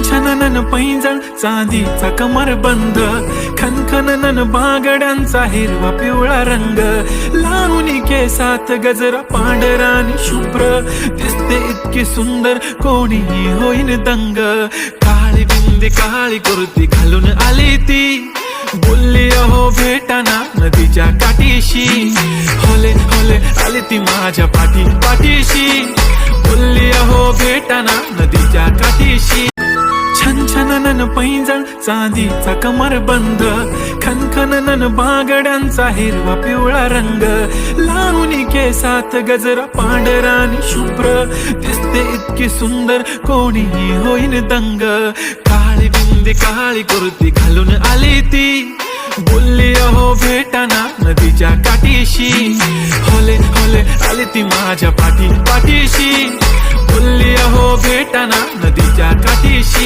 छनछनन पैंजण चांदीचा कमरबंद, खनखनन बागड्यांचा हिरवा पिवळा रंग, लावणी केसात गजरा पांढरा आणि शुभ्र, दिसते इतकी सुंदर कोणीही होईन दंग. काळी बिंदी काळी कुर्ती घालून आली ती, बोलली अहो भेटाना नदीच्या काठीशी, होले होले आली ती माझ्या पाठीशी, बोलली अहो भेटाना नदीच्या काठीशी. छनछनन पैंजण चांदीचा कमरबंद, खनखनन बागड्यांचा हिरवा पिवळा रंग, लावणी केसात गजरा पांढरा आणि शुभ्र, दिसते इतकी सुंदर कोणीही होईन दंग. काळी बिंदी काळी कुर्ती घालून आली ती, बोलली अहो भेटाना नदीच्या काठीशी, होले होले आली ती माझ्या पाठीशी, बोलली अहो भेटाना नदीच्या काठीशी.